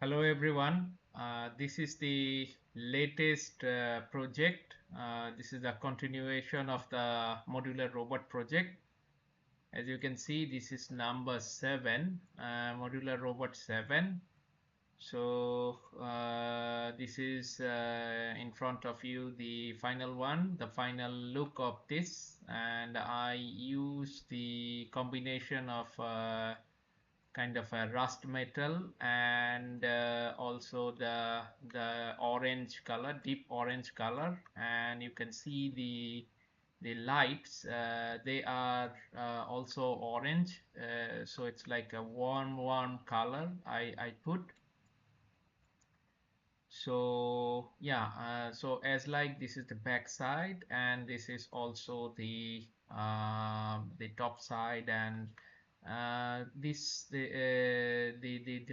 Hello everyone. This is the latest project. This is the continuation of the modular robot project. As you can see, this is number 7, modular robot 7. So this is in front of you, the final one, the final look of this, and I use the combination of kind of a rust metal and also the orange color, deep orange color, and you can see the lights, they are also orange, so it's like a warm color I put. So yeah, so as like this is the back side, and this is also the top side, and this the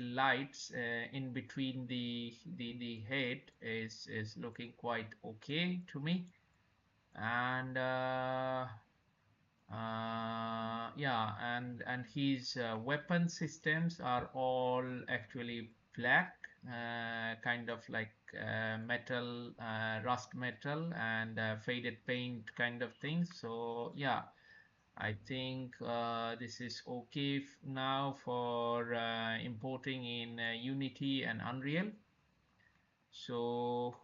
lights in between the head is looking quite okay to me. And yeah, and his weapon systems are all actually black, kind of like metal, rust metal, and faded paint kind of things. So yeah, I think this is okay now for importing in Unity and Unreal. So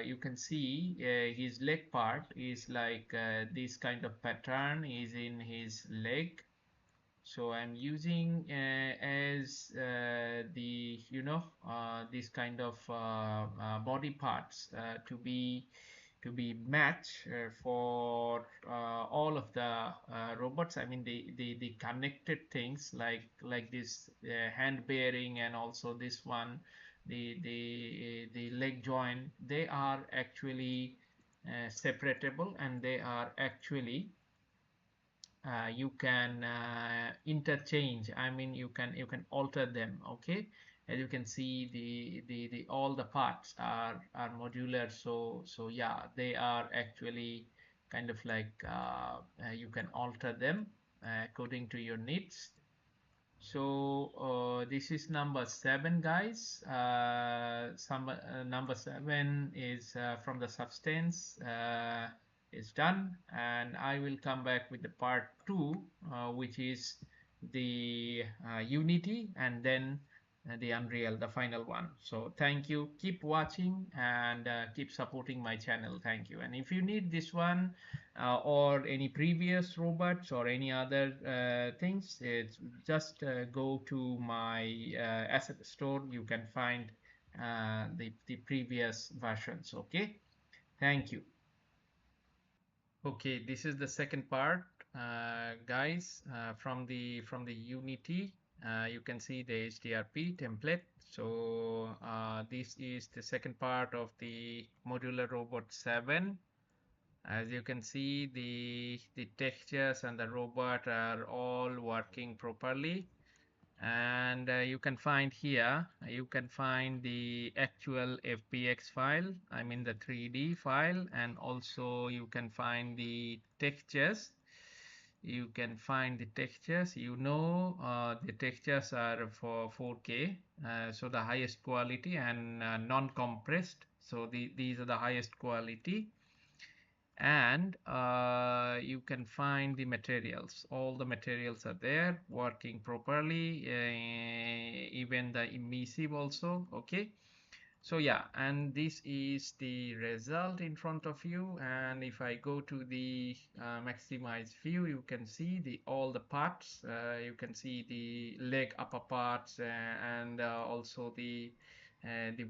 you can see his leg part is like this kind of pattern is in his leg. So I'm using as the this kind of body parts to be matched for all of the robots. I mean the connected things like this hand bearing, and also this one, the leg joint, they are actually separatable, and they are actually you can interchange. I mean you can alter them. Okay, as you can see, the all the parts are modular. So yeah, they are actually kind of like you can alter them according to your needs. So this is number 7, guys. Number 7 is from the substance is done, and I will come back with the part 2, which is the Unity, and then the Unreal, the final one. So thank you. Keep watching and keep supporting my channel. Thank you. And if you need this one, or any previous robots or any other things, it's just go to my asset store. You can find the previous versions. Okay, thank you. Okay, this is the second part, guys, from the Unity. You can see the HDRP template. So this is the second part of the modular robot 7. As you can see, the textures and the robot are all working properly, and you can find here, you can find the actual FBX file, I mean the 3D file, and also you can find the textures. You can find the textures, the textures are for 4K, so the highest quality, and non-compressed, so these are the highest quality. And you can find the materials. All the materials are there working properly, even the emissive also. Okay, so yeah, and this is the result in front of you. And if I go to the maximize view, you can see all the parts. You can see the leg upper parts, and also the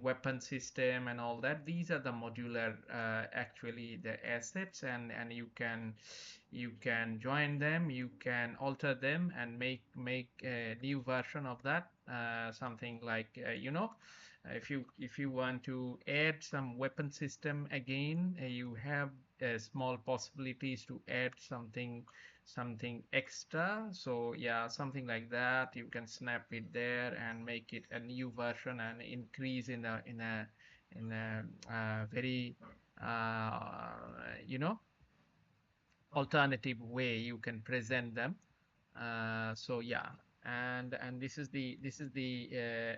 weapon system and all that. These are the modular actually the assets, and you can join them, you can alter them, and make a new version of that, something like if you want to add some weapon system again, you have small possibilities to add something extra. So yeah, something like that, you can snap it there and make it a new version, and increase in a very you know alternative way you can present them. So yeah, And this is the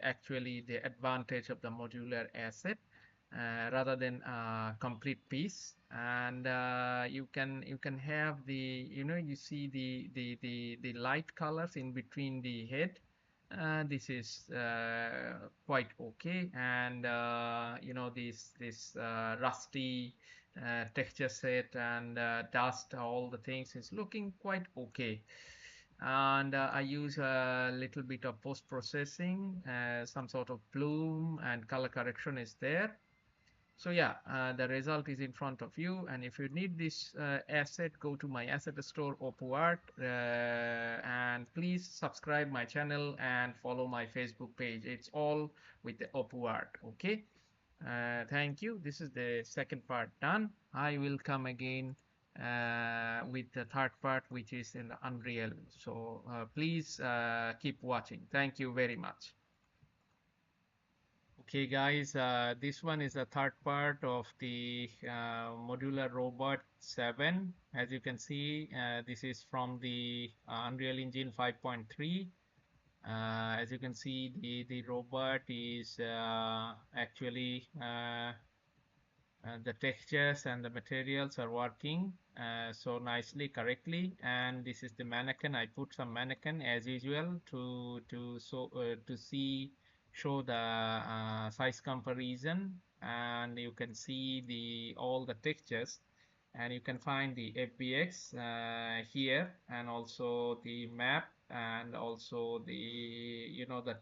actually the advantage of the modular asset, rather than a complete piece. And you can have the, you see the light colors in between the head. This is quite okay. And this rusty texture set and dust, all the things is looking quite okay. And I use a little bit of post processing, some sort of bloom and color correction is there. So yeah, the result is in front of you. And if you need this asset, go to my asset store, OpuArt, and please subscribe my channel and follow my Facebook page. It's all with the OpuArt. Okay. Thank you. This is the second part done. I will come again with the third part, which is in the Unreal. So please keep watching. Thank you very much. Okay, guys, this one is the third part of the Modular Robot 7. As you can see, this is from the Unreal Engine 5.3. As you can see, the robot is actually the textures and the materials are working so nicely, correctly. And this is the mannequin. I put some mannequin as usual to show the size comparison. And you can see all the textures, and you can find the FBX here, and also the map, and also the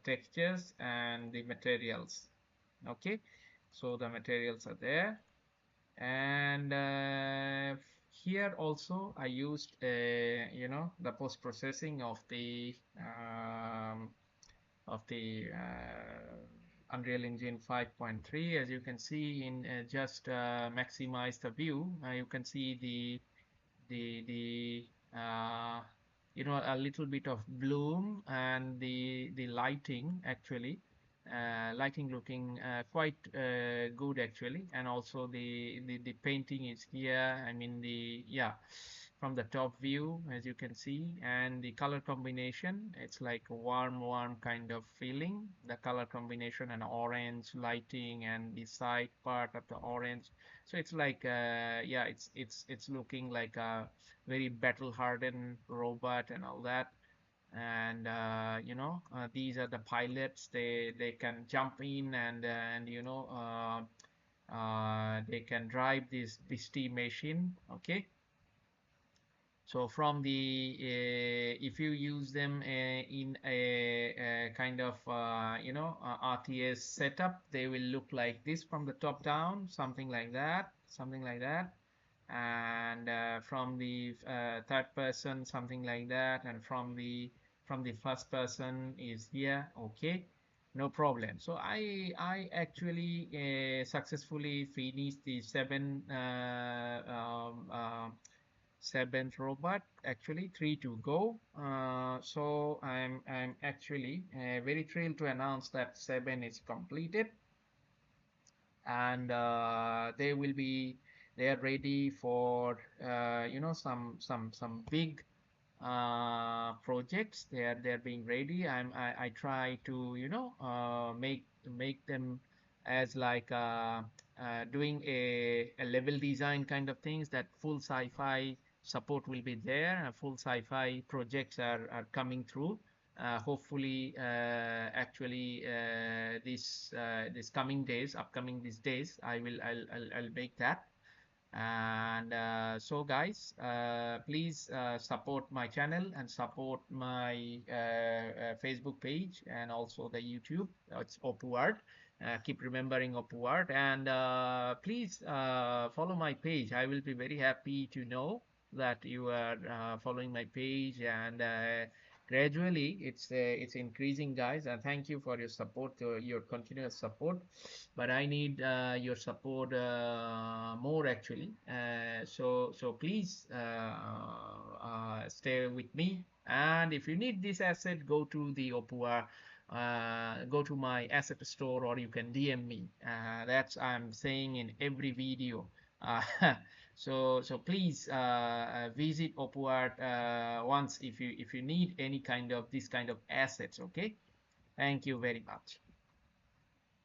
textures and the materials. Okay, so the materials are there. And here also I used the post processing of the Unreal Engine 5.3. As you can see, in just maximize the view, you can see the a little bit of bloom, and the lighting actually, lighting looking quite good actually. And also the painting is here. I mean, from the top view, as you can see. And the color combination, it's like a warm kind of feeling, the color combination, and orange lighting, and the side part of the orange. So it's like yeah, it's looking like a very battle hardened robot and all that. And these are the pilots. They can jump in, and they can drive this beastie machine. Okay. So from the if you use them in a kind of RTS setup, they will look like this from the top down, something like that. And from the third person, something like that. And from the first person is here. Okay, no problem. So I actually successfully finished the seventh robot, actually 3 to go. So I'm actually very thrilled to announce that 7 is completed. And they are ready for some big projects. They're being ready. I try to make them as like doing a level design kind of things, that full sci-fi support will be there. Full sci-fi projects are coming through. Hopefully, actually, this coming days, upcoming these days, I'll make that. And so guys, please support my channel and support my Facebook page, and also the YouTube. It's OpuArt. Keep remembering OpuArt. And please follow my page. I will be very happy to know that you are following my page. And gradually it's increasing, guys. And thank you for your support, your continuous support. But I need your support more actually. So please stay with me. And if you need this asset, go to the Opua, go to my asset store, or you can DM me. That's I'm saying in every video. So please visit Upwork once if you need any kind of this kind of assets. Okay, thank you very much.